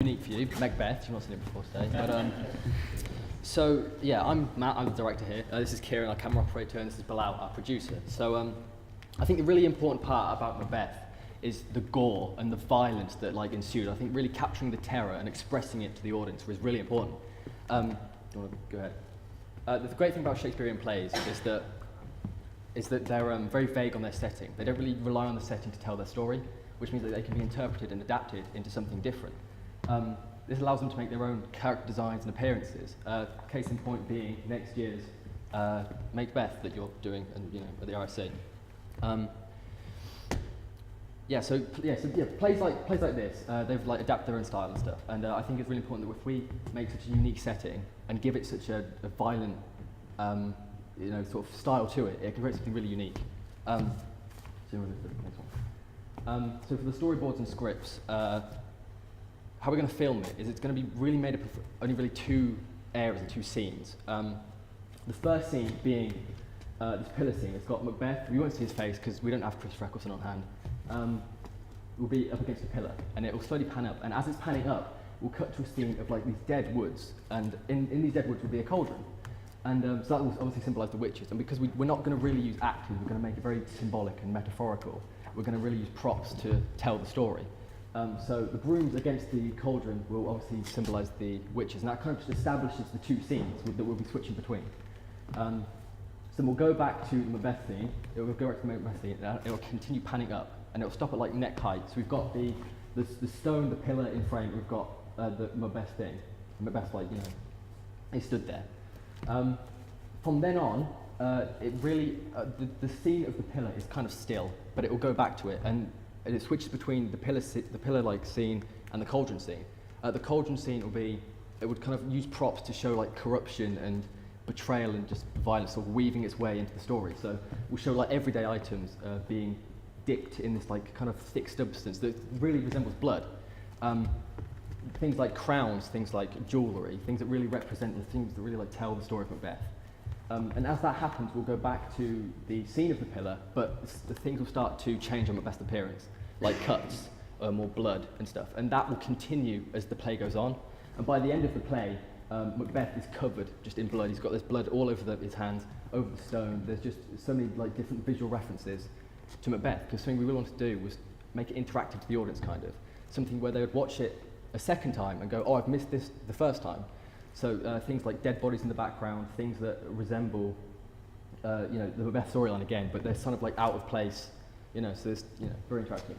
unique for you, Macbeth. You've not seen it before today. But, so, yeah, I'm Matt, I'm the director here. This is Kieran, our camera operator, and this is Bilal, our producer. So I think the really important part about Macbeth is the gore and the violence that ensued. I think really capturing the terror and expressing it to the audience was really important. Do you want to go ahead? The great thing about Shakespearean plays is that they're very vague on their setting. They don't really rely on the setting to tell their story, which means that they can be interpreted and adapted into something different. This allows them to make their own character designs and appearances. Case in point being next year's Macbeth that you're doing, and at the RSC. Plays like this, they've adapted their own style and stuff. And I think it's really important that if we make such a unique setting and give it such a violent, sort of style to it, it can create something really unique. So for the storyboards and scripts, how we're going to film it is it's going to be really made up of only really two areas and two scenes. The first scene being this pillar scene. It's got Macbeth. We won't see his face because we don't have Chris Eccleston on hand. We'll be up against a pillar, and it will slowly pan up. And as it's panning up, we'll cut to a scene of these dead woods, and in these dead woods will be a cauldron. And so that will obviously symbolise the witches. And because we're not going to really use actors, we're going to make it very symbolic and metaphorical. We're going to really use props to tell the story. So the brooms against the cauldron will obviously symbolise the witches, and that kind of just establishes the two scenes that we'll be switching between. So we'll go back to the Macbeth scene. It will go back to the Macbeth scene, and it will continue panning up, and it will stop at neck height. So we've got the stone, the pillar in frame. We've got the Macbeth thing. Macbeth's he stood there. From then on, it really the scene of the pillar is kind of still, but it will go back to it, and it switches between the pillar scene and the cauldron scene. The cauldron scene would kind of use props to show corruption and betrayal and just violence, sort of weaving its way into the story. So we'll show everyday items being dipped in this kind of thick substance that really resembles blood. Things like crowns, things like jewellery, things that really represent the things that really tell the story of Macbeth. And as that happens, we'll go back to the scene of the pillar, but the things will start to change on Macbeth's appearance, like cuts, more blood and stuff. And that will continue as the play goes on. And by the end of the play, Macbeth is covered just in blood. He's got this blood all over his hands, over the stone. There's just so many different visual references to Macbeth, because something we really wanted to do was make it interactive to the audience, kind of. Something where they would watch it a second time and go, oh, I've missed this the first time. So things like dead bodies in the background, things that resemble, the Macbeth storyline again, but they're kind of out of place, so it's, very interactive.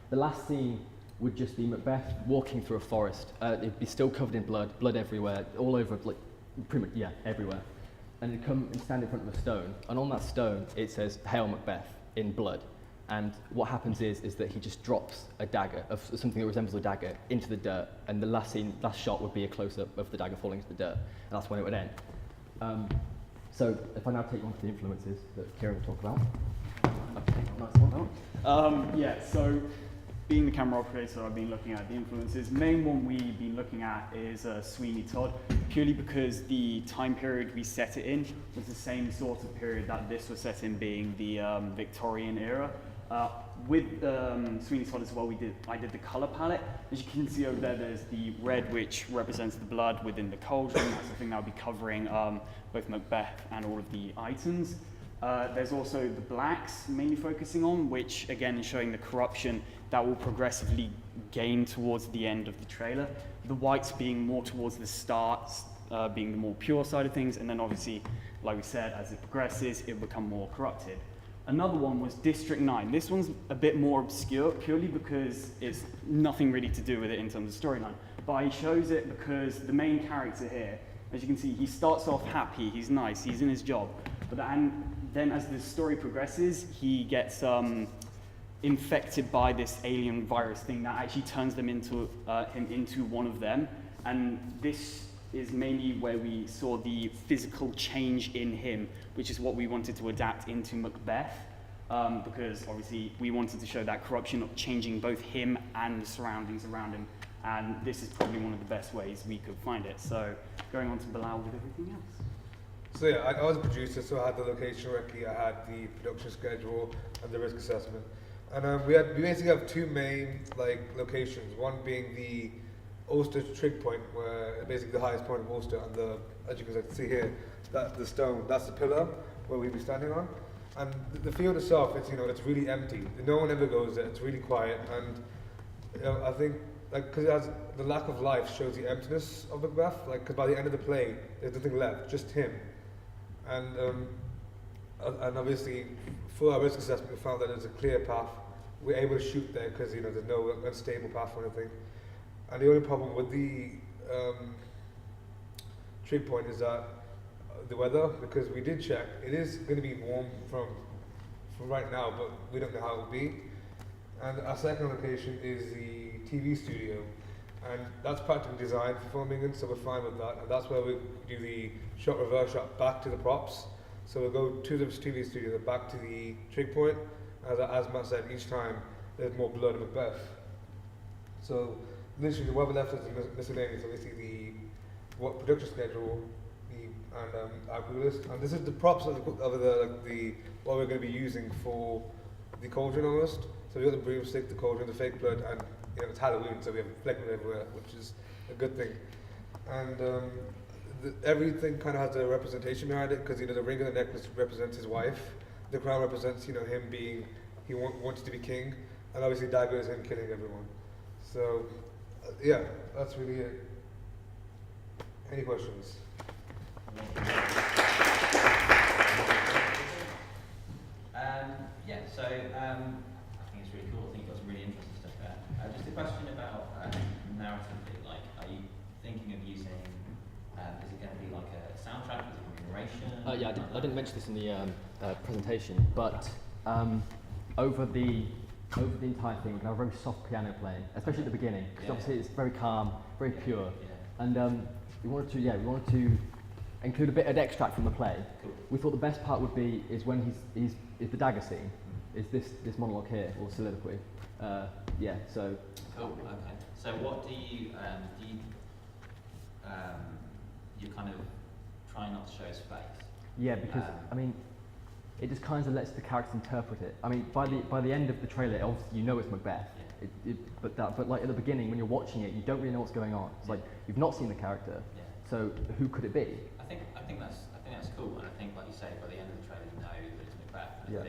The last scene would just be Macbeth walking through a forest. It'd be still covered in blood everywhere, all over, pretty much, everywhere. And it'd come and stand in front of a stone, and on that stone it says, "Hail Macbeth," in blood. And what happens is that he just drops a dagger, of something that resembles a dagger, into the dirt, and the last shot would be a close-up of the dagger falling into the dirt, and that's when it would end. So if I now take you on to the influences that Kieran will talk about. Okay, nice one. So being the camera operator, I've been looking at the influences. The main one we've been looking at is Sweeney Todd, purely because the time period we set it in was the same sort of period that this was set in, being the Victorian era. With Sweeney Todd as well, I did the colour palette. As you can see over there, there's the red, which represents the blood within the cauldron. That's the thing that will be covering both Macbeth and all of the items. There's also the blacks, mainly focusing on, which again is showing the corruption that will progressively gain towards the end of the trailer. The whites being more towards the start, being the more pure side of things, and then obviously, like we said, as it progresses, it will become more corrupted. Another one was District 9. This one's a bit more obscure, purely because it's nothing really to do with it in terms of storyline. But he shows it because the main character here, as you can see, he starts off happy, he's nice, he's in his job. But then as the story progresses, he gets infected by this alien virus thing that actually turns him into one of them. And this is mainly where we saw the physical change in him, which is what we wanted to adapt into Macbeth, because obviously we wanted to show that corruption of changing both him and the surroundings around him, and this is probably one of the best ways we could find it. So going on to Bilal with everything else. So yeah, I was a producer, so I had the location recce, I had the production schedule and the risk assessment. And we basically have two main locations, one being the Ulster trig point, where basically the highest point of Ulster, and as you can see here, the stone, that's the pillar where we'd be standing on. And the field itself, it's really empty. No one ever goes there. It's really quiet, and I think because it has the lack of life shows the emptiness of Macbeth. Because by the end of the play, there's nothing left, just him. And obviously, for our risk assessment, we found that there's a clear path. We're able to shoot there because there's no unstable path or anything. And the only problem with the trig point is that the weather, because we did check, it is going to be warm from right now, but we don't know how it will be. And our second location is the TV studio, and that's practically designed for filming in, so we're fine with that. And that's where we do the shot reverse shot back to the props. So we'll go to the TV studio, then back to the trig point. As Matt said, each time there's more blood in Macbeth. So literally the weather left is miscellaneous. Obviously what production schedule, and our crew list, and this is the props of the what we're going to be using for the cauldron almost. So we got the broomstick, the cauldron, the fake blood, and it's Halloween, so we have fake blood everywhere, which is a good thing. And everything kind of has a representation behind it, because the ring and the necklace represents his wife, the crown represents him being he wants to be king, and obviously dagger is him killing everyone. So yeah, that's really it. Any questions? I think it's really cool. I think you've got some really interesting stuff there. Just a question about narratively, are you thinking of using, is it going to be like a soundtrack, is it going to be narration? Yeah, I didn't mention this in the presentation, but over the entire thing, we're going to have a very soft piano playing, especially at the beginning, because obviously it's very calm, very pure, and we wanted to include a bit of extract from the play. Cool. We thought the best part would be when he's the dagger scene, is this monologue here, or soliloquy. So. Cool. Okay. So what do you you're kind of trying not to show his face? Yeah, because it just kind of lets the characters interpret it. I mean, by the end of the trailer, obviously it's Macbeth. Yeah. But like at the beginning, when you're watching it, you don't really know what's going on. It's like you've not seen the character. Yeah. So who could it be? I think that's cool, and I think, like you say, by the end of the trailer, you know that it's Macbeth. And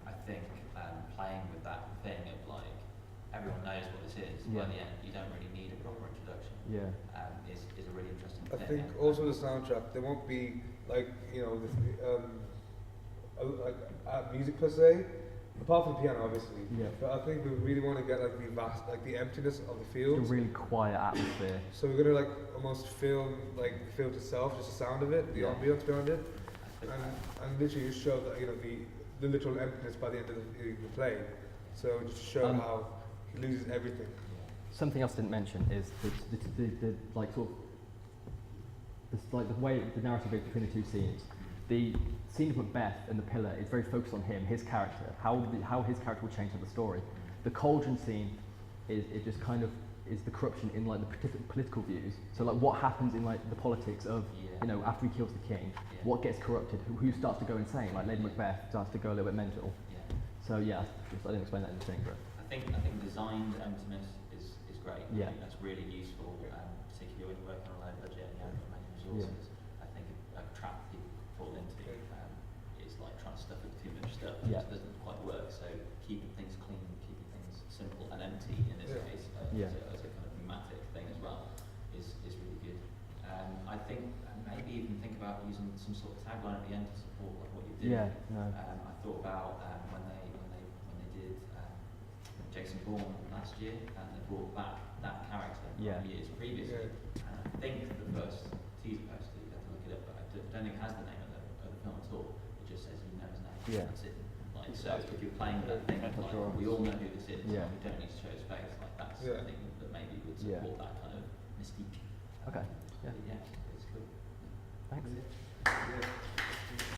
I think playing with that thing of like everyone knows what this is. By the end, you don't really need a proper introduction. Yeah. Is a really interesting I thing. think also the soundtrack, there won't be like music per se, apart from the piano obviously. Yeah. But I think we really want to get the emptiness of the It's field. a really quiet atmosphere. So we're gonna almost film the field itself, just the sound of it, the ambience behind it, and literally just show that the literal emptiness by the end of the play. So just show how he loses everything. Something else I didn't mention is the way the narrative goes between the two scenes. The scene of Macbeth and the pillar is very focused on him, his character, how his character will change in the story. The cauldron scene is just kind of is the corruption in the political views. So what happens in the politics of after he kills the king, what gets corrupted, who starts to go insane, like Lady Macbeth starts to go a little bit mental. Yeah. So I didn't explain that in the thing, but I think designed emptiness is great. I think that's really useful, particularly when you're working on a low budget and you haven't got many resources. I think a trap people fall into is like trying to stuff it with too much stuff, which doesn't quite work. So keeping things clean, keeping things simple and empty in this case, as a kind of thematic thing as well, is really good. I think maybe even think about using some sort of tagline at the end to support what you did. Yeah, no. I thought about when they did Jason Bourne last year, and they brought back that character years previously. And I think the first teaser poster, you have to look it up, but I don't think it has the name of the film at all. It just says you know his name. Yeah. That's it. So if you're playing with that thing, we all know who this is. Yeah. We don't need to show his face. That's something that maybe would support that kind of mystique. Okay. Yeah, it's cool. Thanks. Yeah.